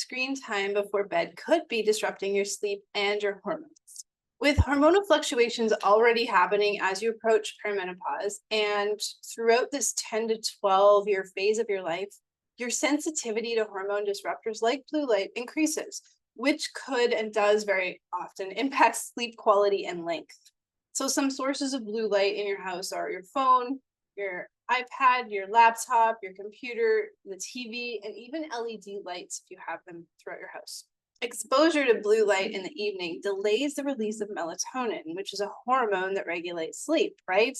Screen time before bed could be disrupting your sleep and your hormones. With hormonal fluctuations already happening as you approach perimenopause and throughout this 10 to 12-year phase of your life, your sensitivity to hormone disruptors like blue light increases, which could and does very often impact sleep quality and length. So, some sources of blue light in your house are your phone, your iPad, your laptop, your computer, the TV, and even LED lights if you have them throughout your house. Exposure to blue light in the evening delays the release of melatonin, which is a hormone that regulates sleep, right?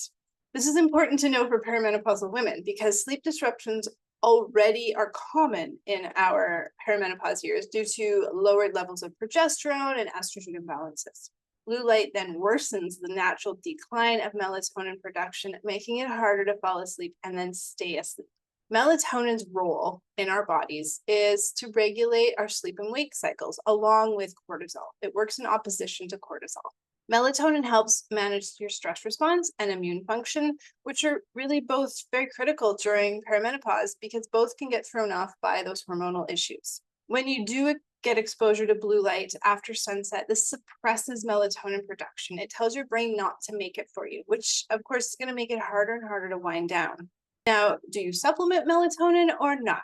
This is important to know for perimenopausal women because sleep disruptions already are common in our perimenopause years due to lowered levels of progesterone and estrogen imbalances. Blue light then worsens the natural decline of melatonin production, making it harder to fall asleep and then stay asleep. Melatonin's role in our bodies is to regulate our sleep and wake cycles along with cortisol. It works in opposition to cortisol. Melatonin helps manage your stress response and immune function, which are really both very critical during perimenopause because both can get thrown off by those hormonal issues. When you do get exposure to blue light after sunset, this suppresses melatonin production. It tells your brain not to make it for you, which of course is going to make it harder and harder to wind down. Now, do you supplement melatonin or not?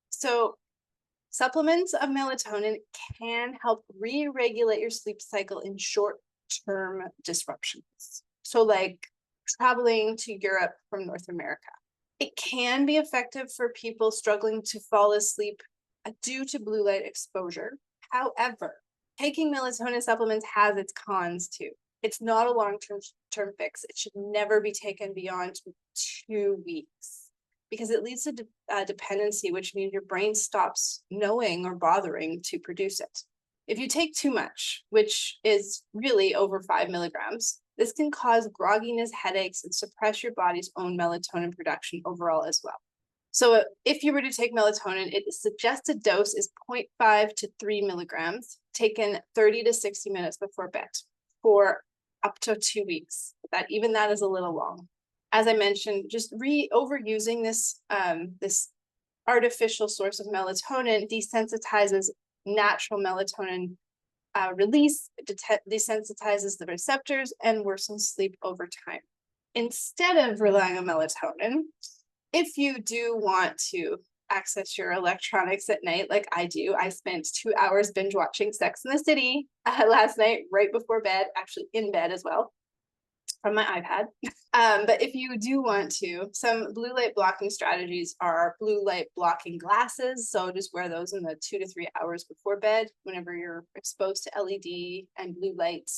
So, supplements of melatonin can help re-regulate your sleep cycle in short-term disruptions. So, like traveling to Europe from North America. It can be effective for people struggling to fall asleep due to blue light exposure. However, taking melatonin supplements has its cons too. It's not a long-term fix. It should never be taken beyond 2 weeks because it leads to dependency, which means your brain stops knowing or bothering to produce it. If you take too much, which is really over 5 milligrams, this can cause grogginess, headaches, and suppress your body's own melatonin production overall as well. So if you were to take melatonin, its suggested dose is 0.5 to 3 milligrams, taken 30 to 60 minutes before bed for up to 2 weeks. Even that is a little long. As I mentioned, just overusing this artificial source of melatonin desensitizes natural melatonin release, desensitizes the receptors, and worsens sleep over time. Instead of relying on melatonin, if you do want to access your electronics at night, like I do, I spent 2 hours binge watching Sex and the City last night, right before bed, actually in bed as well, from my iPad. But if you do want to, some blue light blocking strategies are blue light blocking glasses. So just wear those in the 2 to 3 hours before bed whenever you're exposed to LED and blue light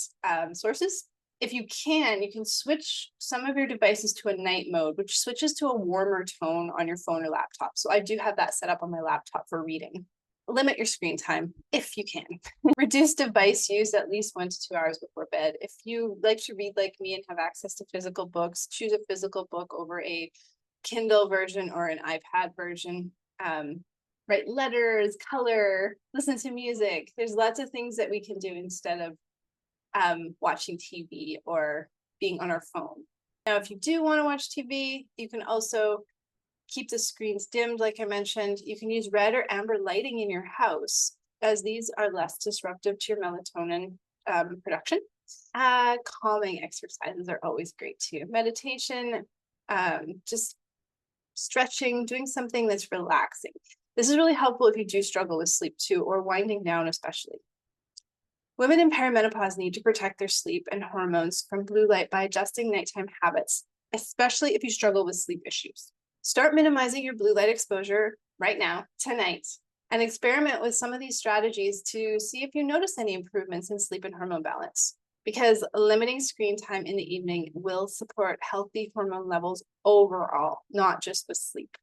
sources. If you can switch some of your devices to a night mode, which switches to a warmer tone on your phone or laptop. So I do have that set up on my laptop for reading. Limit your screen time if you can. Reduce device use at least 1 to 2 hours before bed. If you like to read like me and have access to physical books, choose a physical book over a Kindle version or an iPad version. Write letters, color, listen to music. There's lots of things that we can do instead of watching TV or being on our phone. Now, if you do want to watch TV, you can also keep the screens dimmed, like I mentioned. You can use red or amber lighting in your house, as these are less disruptive to your melatonin production. Calming exercises are always great too. Meditation, just stretching, doing something that's relaxing. This is really helpful if you do struggle with sleep too, or winding down especially. Women in perimenopause need to protect their sleep and hormones from blue light by adjusting nighttime habits, especially if you struggle with sleep issues. Start minimizing your blue light exposure right now, tonight, and experiment with some of these strategies to see if you notice any improvements in sleep and hormone balance, because limiting screen time in the evening will support healthy hormone levels overall, not just with sleep.